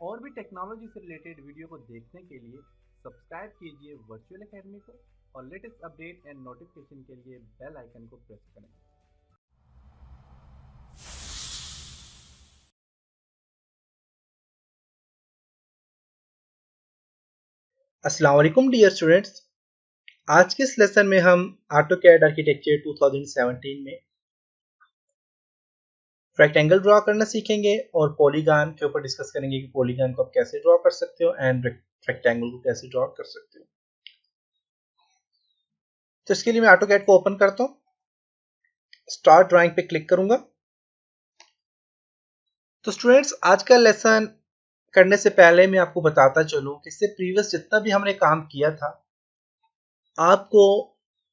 और भी टेक्नोलॉजी से रिलेटेड वीडियो को देखने के लिए सब्सक्राइब कीजिए वर्चुअल एकेडमी को और लेटेस्ट अपडेट एंड नोटिफिकेशन के लिए बेल आइकन को प्रेस करें। अस्सलाम वालेकुम डियर स्टूडेंट्स। आज के इस लेसन में हम ऑटोकैड आर्किटेक्चर 2017 में रेक्टेंगल ड्रॉ करना सीखेंगे और पॉलीगॉन के ऊपर डिस्कस करेंगे कि पॉलीगॉन को आप कैसे ड्रॉ कर सकते हो एंड रेक्टेंगल को कैसे ड्रॉ कर सकते हो। तो इसके लिए मैं ऑटोकैड को ओपन करता हूँ, स्टार्ट ड्राइंग पे क्लिक करूंगा। तो स्टूडेंट्स, आज का लेसन करने से पहले मैं आपको बताता चलूं कि इससे प्रीवियस जितना भी हमने काम किया था आपको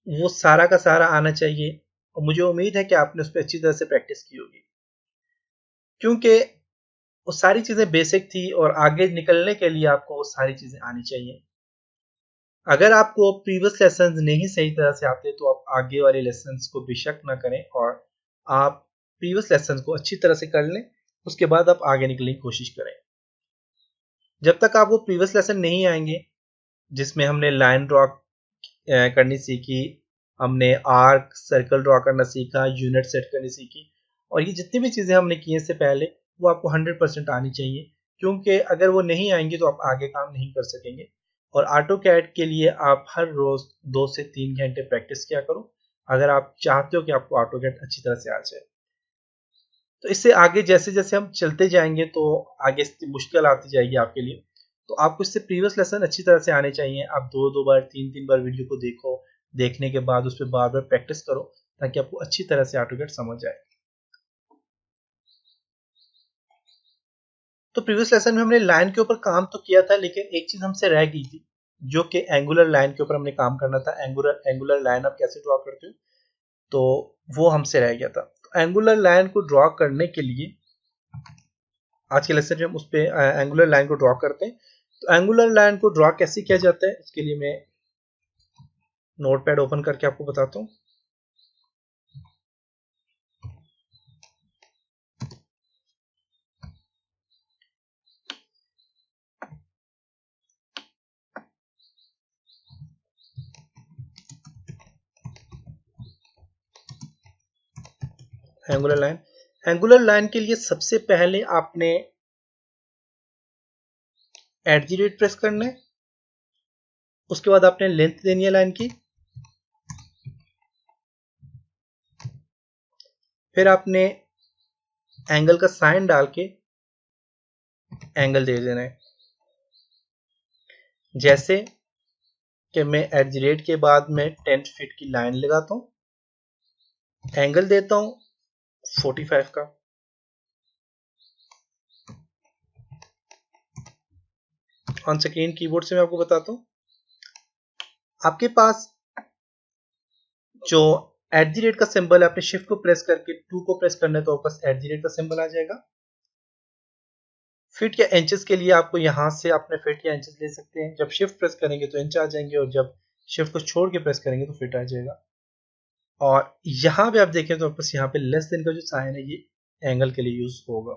वो सारा का सारा आना चाहिए और मुझे उम्मीद है कि आपने उस पर अच्छी तरह से प्रैक्टिस की होगी, क्योंकि वो सारी चीजें बेसिक थी और आगे निकलने के लिए आपको वो सारी चीजें आनी चाहिए। अगर आपको प्रीवियस लेसन्स नहीं सही तरह से आते तो आप आगे वाले लेसन्स को बेशक ना करें और आप प्रीवियस लेसन्स को अच्छी तरह से कर लें, उसके बाद आप आगे निकलने की कोशिश करें। जब तक आपको प्रीवियस लेसन नहीं आएंगे जिसमें हमने लाइन ड्रॉ करनी सीखी, हमने आर्क सर्कल ड्रॉ करना सीखा, यूनिट सेट करनी सीखी, और ये जितनी भी चीजें हमने की इससे पहले वो आपको 100% आनी चाहिए, क्योंकि अगर वो नहीं आएंगी तो आप आगे काम नहीं कर सकेंगे। और ऑटोकैड के लिए आप हर रोज 2 से 3 घंटे प्रैक्टिस किया करो अगर आप चाहते हो कि आपको ऑटोकैड अच्छी तरह से आ जाए। तो इससे आगे जैसे जैसे हम चलते जाएंगे तो आगे मुश्किल आती जाएगी आपके लिए। तो आपको इससे प्रीवियस लेसन अच्छी तरह से आने चाहिए। आप 2-2 बार 3-3 बार वीडियो को देखो, देखने के बाद उस पर बार बार प्रैक्टिस करो ताकि आपको अच्छी तरह से ऑटोकैड समझ आए। तो प्रीवियस लेसन में हमने लाइन के ऊपर काम तो किया था, लेकिन एक चीज हमसे रह गई थी जो कि एंगुलर लाइन के ऊपर हमने काम करना था। एंगुलर लाइन आप कैसे ड्रॉ करते हो, तो वो हमसे रह गया था। तो एंगुलर लाइन को ड्रॉ करने के लिए आज के लेसन में हम उस पर एंगुलर लाइन को ड्रॉ करते हैं। तो एंगुलर लाइन को ड्रॉ कैसे किया जाता है इसके लिए मैं नोटपैड ओपन करके आपको बताता हूँ। एंगुलर लाइन के लिए सबसे पहले आपने @ प्रेस करना है, उसके बाद आपने लेंथ देनी है लाइन की, फिर आपने एंगल का साइन डाल के एंगल दे देना है। जैसे कि मैं @ के बाद में 10 फीट की लाइन लगाता हूं, एंगल देता हूं 45 का, ऑन स्क्रीन कीबोर्ड से मैं आपको बताता हूं। आपके पास जो @ का सिंबल है, आपने शिफ्ट को प्रेस करके 2 को प्रेस करना है तो आपके पास @ का सिंबल आ जाएगा। फीट या इंचेस के लिए आपको यहां से अपने फीट या इंचेस ले सकते हैं। जब शिफ्ट प्रेस करेंगे तो इंच आ जाएंगे और जब शिफ्ट को छोड़ के प्रेस करेंगे तो फीट आ जाएगा। और यहां पे आप देखें तो बस यहाँ पे लेस देन का जो साइन है ये एंगल के लिए यूज होगा।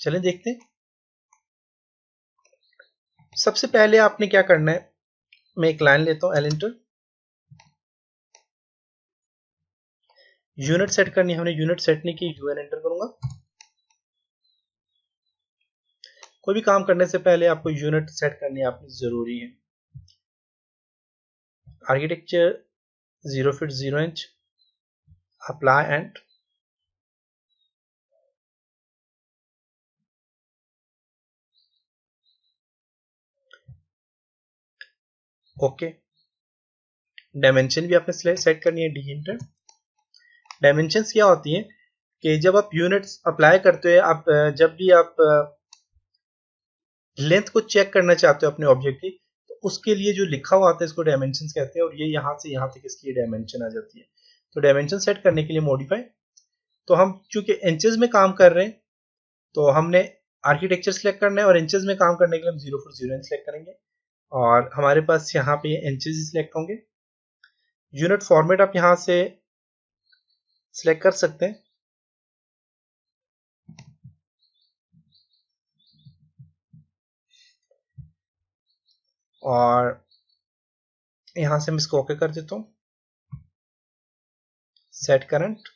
चलें देखते हैं। सबसे पहले आपने क्या करना है, मैं एक लाइन लेता हूं, एल एंटर। यूनिट सेट करनी है, हमने यूनिट सेट नहीं की, यूएन एंटर करूंगा। कोई भी काम करने से पहले आपको यूनिट सेट करनी आपकी जरूरी है। Architecture 0 feet 0 inch, apply and okay. Dimension भी आपने सेट करनी है, डी एंटर। डायमेंशंस क्या होती हैं कि जब आप यूनिट्स अप्लाई करते हो, आप जब भी आप लेंथ को चेक करना चाहते हो अपने ऑब्जेक्ट की, तो उसके लिए जो लिखा हुआ आता है इसको डायमेंशंस कहते हैं, और ये यहाँ से यहाँ तक इसकी डायमेंशन आ जाती है। तो डायमेंशन सेट करने के लिए मॉडिफाई, तो हम चूंकि इंचेस में काम कर रहे हैं तो हमने आर्किटेक्चर सेलेक्ट करना है, और इंचेस में काम करने के लिए हम 0 फुट 0 इंच सेलेक्ट करेंगे और हमारे पास यहाँ पे इंचेस ही सिलेक्ट होंगे। यूनिट फॉर्मेट आप यहाँ से सिलेक्ट कर सकते हैं। और यहां से मैं इसको ओके कर देता हूं। सेट करंट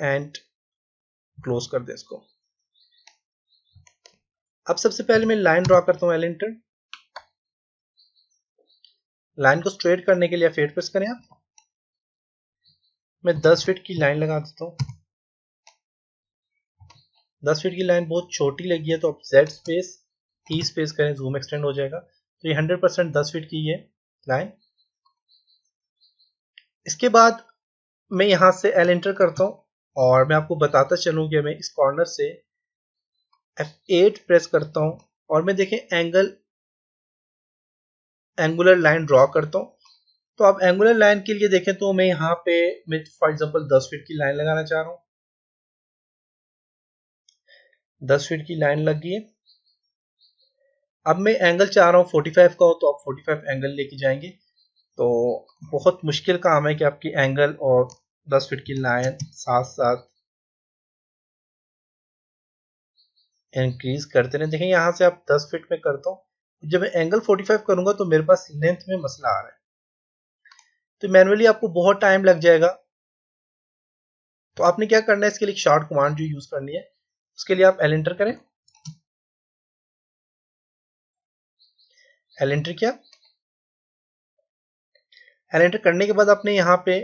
एंड क्लोज कर दे इसको। अब सबसे पहले मैं लाइन ड्रॉ करता हूं एल इंटर। लाइन को स्ट्रेट करने के लिए F8 प्रेस करें आप। मैं 10 फीट की लाइन लगा देता हूं। 10 फीट की लाइन बहुत छोटी लगी है तो आप Z स्पेस E स्पेस करें, जूम एक्सटेंड हो जाएगा। तो ये 100% 10 फीट की है लाइन। इसके बाद मैं यहां से L एंटर करता हूं और मैं आपको बताता चलूं कि मैं इस कॉर्नर से F8 प्रेस करता हूं और मैं देखें एंगुलर लाइन ड्रॉ करता हूं। तो आप एंगुलर लाइन के लिए देखें तो मैं यहाँ पे मैं फॉर एग्जांपल 10 फीट की लाइन लगाना चाह रहा हूँ। 10 फीट की लाइन लग गई है। अब मैं एंगल चाह रहा हूँ 45 का हो तो आप 45 एंगल लेके जाएंगे। तो बहुत मुश्किल काम है कि आपकी एंगल और 10 फीट की लाइन साथ साथ इंक्रीज करते रहे। देखें यहाँ से आप 10 फीट में करता हूँ, जब मैं एंगल 45 करूंगा तो मेरे पास लेंथ में मसला आ रहा है, तो मैनुअली आपको बहुत टाइम लग जाएगा। तो आपने क्या करना है, इसके लिए एक शॉर्ट कमांड जो यूज करनी है, उसके लिए आप एल एंटर करें। एल एंटर किया। एल एंटर करने के बाद आपने यहाँ पे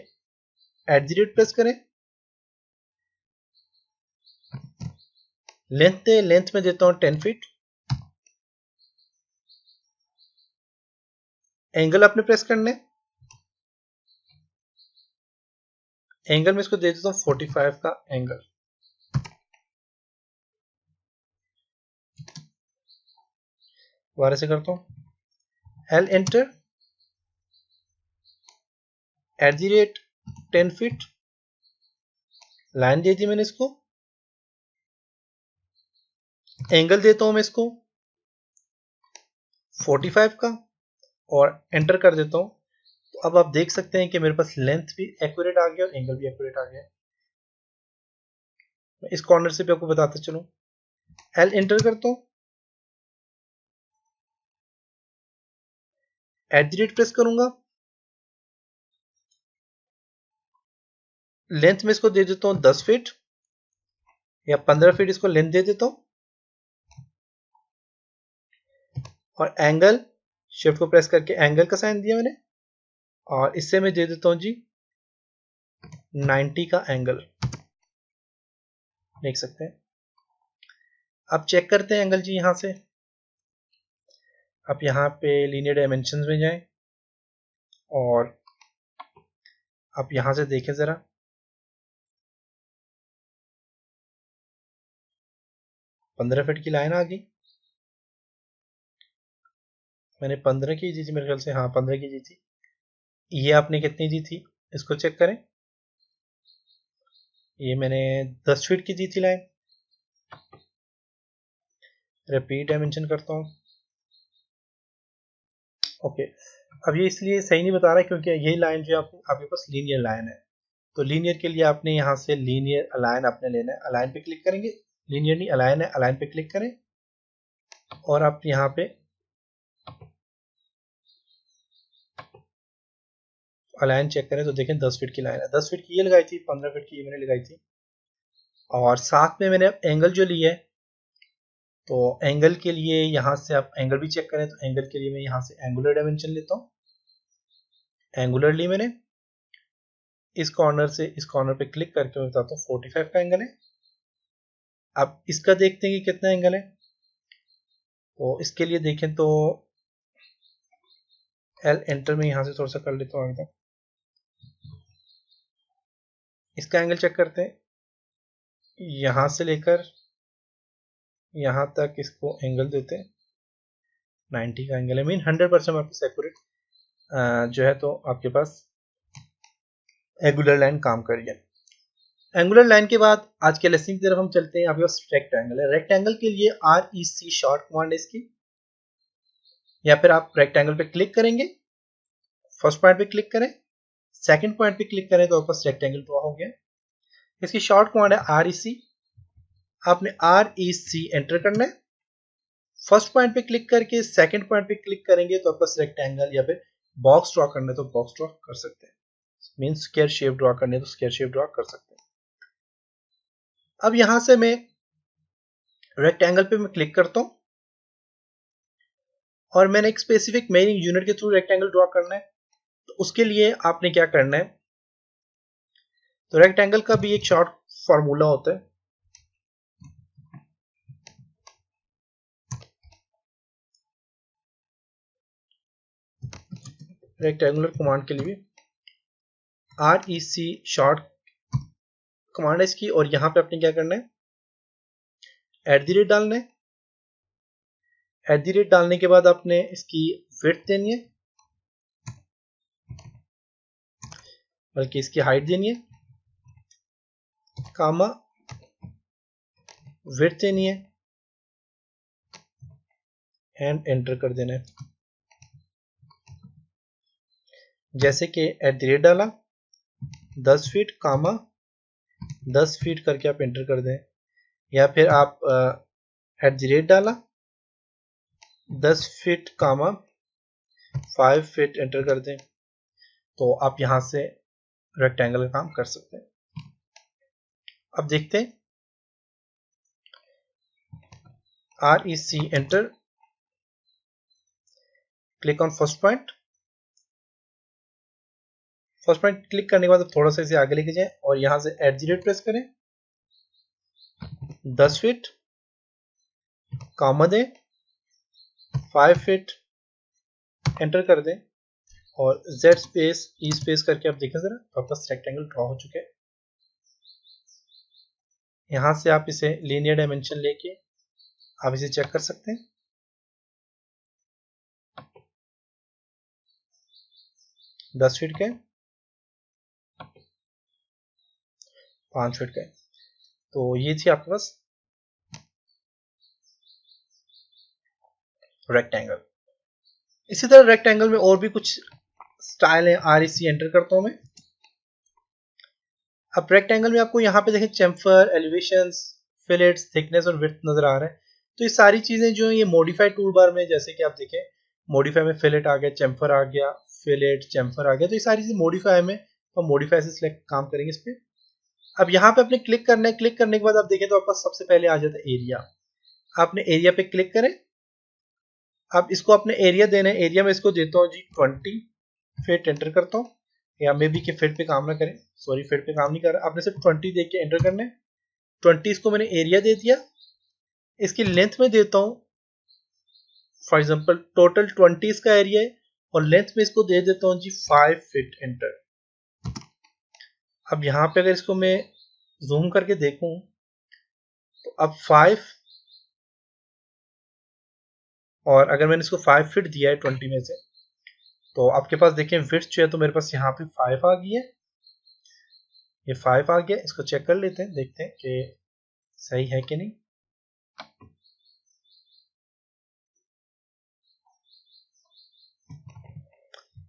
@ प्रेस करें। लेंथ में देता हूं 10 फीट। एंगल आपने प्रेस करने, एंगल में इसको दे देता हूं 45 का एंगल। दोबारा से करता हूं एल एंटर, @ 10 फीट लाइन दे दी मैंने इसको। एंगल देता हूं मैं इसको 45 का और एंटर कर देता हूं। तो अब आप देख सकते हैं कि मेरे पास लेंथ भी एक्यूरेट आ गया और एंगल भी एक्यूरेट आ गया। मैं इस कॉर्नर से भी आपको बताता चलूं। एल एंटर करता हूं, @ प्रेस करूंगा। लेंथ में इसको दे देता हूं 10 फीट या 15 फीट, इसको लेंथ दे देता हूं। और एंगल, शिफ्ट को प्रेस करके एंगल का साइन दिया मैंने, और इससे मैं दे देता हूं जी 90 का एंगल। देख सकते हैं। अब चेक करते हैं एंगल जी। यहां से आप यहाँ पे लीनियर डायमेंशंस में जाएं और आप यहां से देखें जरा, पंद्रह फीट की लाइन आ गई। मैंने 15 की दी थी मेरे ख्याल से, हाँ 15 की दी थी। ये आपने कितनी दी थी इसको चेक करें। ये मैंने 10 फीट की दी थी लाइन। रिपीट डायमेंशन करता हूँ। ओके, अब ये इसलिए सही नहीं बता रहा क्योंकि यही लाइन जो आपके पास लीनियर लाइन है। तो लीनियर के लिए आपने यहाँ से लीनियर अलाइन आपने लेना है। अलाइन पे क्लिक करेंगे, लीनियर नहीं अलाइन है, अलाइन पे क्लिक करें और आप यहाँ पे अलाइन चेक करें तो देखें 10 फीट की लाइन है। 10 फीट की ये लगाई थी, 15 फीट की ये मैंने लगाई थी। और साथ में मैंने एंगल जो लिया है, तो एंगल के लिए यहाँ से आप एंगल भी चेक करें तो एंगल के लिए मैं यहाँ से एंगुलर डायमेंशन लेता हूँ। एंगुलर ली मैंने, इस कॉर्नर से इस कॉर्नर पे क्लिक करके मैं बताता हूँ 45 का एंगल है। अब इसका देखते हैं कि कितना एंगल है। तो इसके लिए देखें तो एल एंटर में यहाँ से थोड़ा सा कर लेता हूँ आगे तक। इसका एंगल चेक करते हैं, यहां से लेकर यहां तक इसको एंगल देते हैं 90 का एंगल है। मीन 100% आपके पास एक्यूरेट जो है तो आपके पास एंगुलर लाइन काम कर रही है। एंगुलर लाइन के बाद आज के लेसन की तरफ हम चलते हैं। आपके पास रेक्टेंगल है। रेक्टेंगल के लिए REC शॉर्ट कमांड है इसकी, या फिर आप रेक्टेंगल पे क्लिक करेंगे, फर्स्ट पॉइंट पे क्लिक करें, सेकंड पॉइंट पे क्लिक करें तो आपके पास रेक्टेंगल ड्रॉ हो गया। इसकी शॉर्ट कमांड है REC। आपने REC एंटर करना है, फर्स्ट पॉइंट पे क्लिक करके सेकंड पॉइंट पे क्लिक करेंगे तो आपका रेक्टेंगल या फिर बॉक्स ड्रॉ करना है तो बॉक्स ड्रॉ कर सकते हैं, मीन स्क्वायर शेप ड्रॉ करने तो स्क्वायर शेप ड्रॉ कर सकते हैं। अब यहां से मैं रेक्टेंगल पे मैं क्लिक करता हूं और मैंने एक स्पेसिफिक मेजरिंग यूनिट के थ्रू रेक्टेंगल ड्रॉ करना है। तो उसके लिए आपने क्या करना है, तो रेक्टेंगल का भी एक शॉर्ट फॉर्मूला होता है। रेक्टेंगुलर कमांड के लिए REC शॉर्ट कमांड है इसकी, और यहां पे आपने क्या करना है, @ डालना है। @ डालने के बाद आपने इसकी विड्थ देनी है, बल्कि इसकी हाइट देनी है, कामा विड्थ देनी है एंड एंटर कर देना है। जैसे कि @ डाला 10 फीट कामा 10 फीट करके आप एंटर कर दें, या फिर आप @ डाला 10 फीट कामा 5 फीट एंटर कर दें, तो आप यहां से रेक्टेंगल का काम कर सकते हैं। अब देखते हैं REC enter, click on first point. First point click करने के बाद थोड़ा सा इसे आगे लेके जाएं और यहां से @ प्रेस करें, 10 फीट कामा दें 5 फीट एंटर कर दें और Z स्पेस E स्पेस करके आप देखें जरा, तो आपका रेक्टेंगल ड्रॉ हो चुका है। यहां से आप इसे लीनियर डायमेंशन लेके आप इसे चेक कर सकते हैं। 10 फीट का है, 5 फीट का है। तो ये थी आपके पास रेक्टेंगल। इसी तरह रेक्टेंगल में और भी कुछ स्टाइल है। REC एंटर करता हूं मैं। अब रेक्टेंगल में आपको यहाँ पे देखें चैम्फर, एलिवेशंस, फिलेट्स, थिकनेस और विड्थ नजर आ रहा है। तो ये सारी चीजें जो है ये मॉडिफाई टूल बार में, जैसे कि आप देखें मॉडिफाई में फिलेट आ गया, चैम्फर आ गया, फिलेट चैम्फर आ गया, तो ये सारी चीजें मॉडिफाई में, तो मॉडिफाई से सिलेक्ट काम करेंगे इस पे। अब यहाँ पे आपने क्लिक करना है, क्लिक करने के बाद आप देखें तो आपका सबसे पहले आ जाता है एरिया। आपने एरिया पे क्लिक करें। अब इसको अपने एरिया देना है, एरिया में इसको देता हूँ जी 20 फीट, एंटर करता हूँ, या मे बी के फीट पे काम ना करें, सॉरी फीट पे काम नहीं कर रहा, आपने सिर्फ 20 देख के एंटर करना है। 20 इसको मैंने एरिया दे दिया। इसकी लेंथ में देता हूँ फॉर एग्जांपल टोटल 20 इसका एरिया है और लेंथ में इसको दे देता हूँ जी 5 फीट, एंटर। अब यहाँ पे अगर इसको मैं जूम करके देखूं तो अब 5, और अगर मैंने इसको 5 फीट दिया है 20 में से, तो आपके पास देखें विड्थ जो है तो मेरे पास यहाँ पे 5 आ गई है, ये 5 आ गया। इसको चेक कर लेते हैं, देखते हैं कि सही है कि नहीं।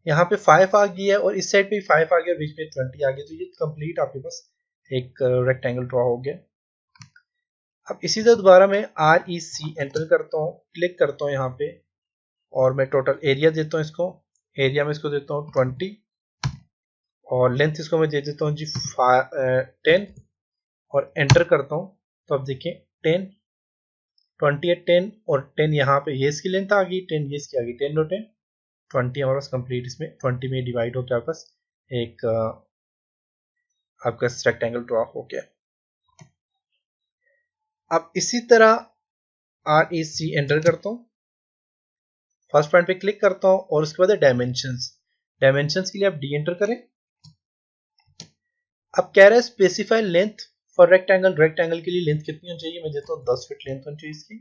यहाँ पे 5 आ गई है और इस साइड पे 5 आ गया और बीच में 20 आ गया, तो ये कंप्लीट आपके पास एक रेक्टेंगल ड्रॉ हो गया। अब इसी तरह दोबारा मैं REC एंटर करता हूँ, क्लिक करता हूँ यहाँ पे और मैं टोटल एरिया देता हूँ इसको, एरिया में इसको देता हूँ 20 और लेंथ इसको मैं दे देता हूँ जी 10 और एंटर करता हूँ। तो अब देखिए 10 20 है, 10 और 10 यहाँ पे ये इसकी लेंथ आ गई, 10 ये इसकी आ गई, 10 और 10 20 हमारे पास कंप्लीट, इसमें 20 में डिवाइड होकर आपके पास एक आपका रेक्टेंगल ड्रॉ हो गया। अब इसी तरह REC एंटर करता हूँ, फर्स्ट पॉइंट पे क्लिक करता हूँ और उसके बाद डायमेंशंस, डायमेंशंस के लिए आप D एंटर करें। अब कह रहा है specify length for rectangle, rectangle के लिए लेंथ कितनी होनी चाहिए, मैं देता हूँ 10 फीट लेंथ होनी चाहिए इसकी।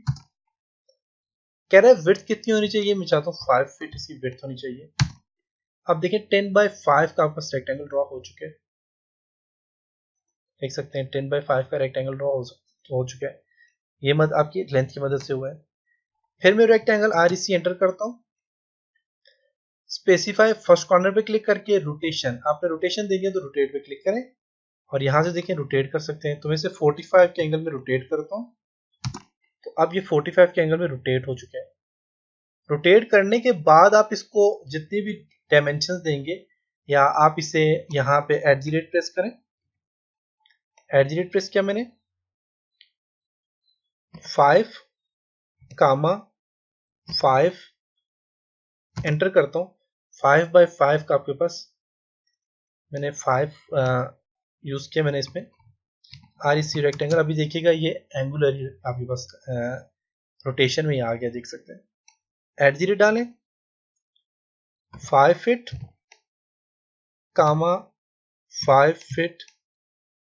कह रहा है विड्थ कितनी होनी चाहिए, मैं चाहता हूँ 5 फीट इसकी विड्थ होनी चाहिए। अब देखिए 10/5 का आपका रेक्टेंगल ड्रॉ हो चुका है, देख सकते हैं 10/5 का रेक्टेंगल ड्रॉ हो चुका है। ये मत आपकी लेंथ की मदद से हुआ है। फिर मैं रेक्टेंगल REC एंटर करता हूँ, स्पेसिफाई फर्स्ट कॉर्नर पे क्लिक करके रोटेशन, आपने रोटेशन देनी है तो रोटेट पे क्लिक करें और यहां से देखें रोटेट कर सकते हैं। तो मैं इसे 45 के एंगल में रोटेट करता हूँ, तो अब ये 45 के एंगल में रोटेट हो चुके हैं। रोटेट करने के बाद आप इसको जितने भी डायमेंशंस देंगे, या आप इसे यहाँ पे @ प्रेस करें। @ प्रेस किया मैंने, 5, 5 एंटर करता हूँ। 5x5 का आपके पास मैंने 5 यूज किया मैंने इसमें REC रेक्टेंगल। अभी देखिएगा ये एंगुलर आपके पास रोटेशन में ही आ गया, देख सकते हैं। @ डालें, 5 फीट, 5 फीट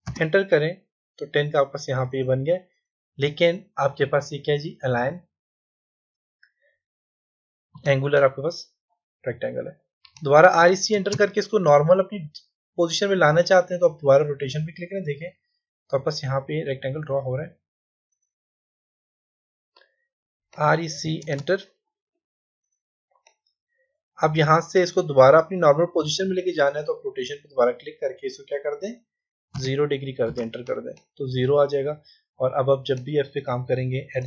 एंटर करें तो 10 का आपके पास यहाँ पे बन गया। लेकिन आपके पास ये क्या है जी, अलाइन एंगुलर आपके पास रेक्टेंगल है। दोबारा REC एंटर करके इसको नॉर्मल अपनी पोजीशन में लाना चाहते हैं तो आप दोबारा रोटेशन पे क्लिक करें। देखें तो आपके पास यहाँ पे रेक्टेंगल ड्रॉ हो रहा है। REC enter. अब यहाँ से इसको दोबारा अपनी नॉर्मल पोजीशन में लेके जाना है तो आप रोटेशन पे दोबारा क्लिक करके इसको क्या कर दें, 0 डिग्री कर दें, एंटर कर दें तो 0 आ जाएगा। और अब आप जब भी F पे काम करेंगे, @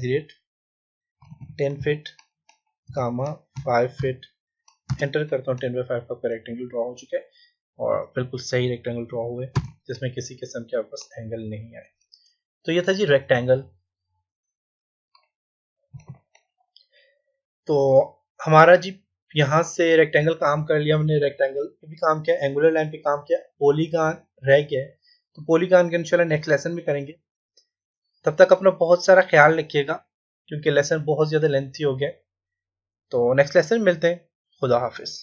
10 फीट, 5 फीट एंटर करता हूँ। 10x5 का आपका रेक्टेंगल ड्रॉ हो चुका है और बिल्कुल सही रेक्टेंगल ड्रॉ हुए जिसमें किसी किस्म के आपके पास एंगल नहीं आए। तो ये था जी रेक्टेंगल। तो हमारा जी यहाँ से रेक्टेंगल काम कर लिया, हमने रेक्टेंगल पे भी काम किया, एंगुलर लाइन पे काम किया, पॉलीगॉन रह गया है। तो पॉलीगॉन के इंशाल्लाह नेक्स्ट लेसन में करेंगे। तब तक अपना बहुत सारा ख्याल रखिएगा क्योंकि लेसन बहुत ज़्यादा लेंथी हो गया। तो नेक्स्ट लेसन मिलते हैं। खुदा हाफिज़।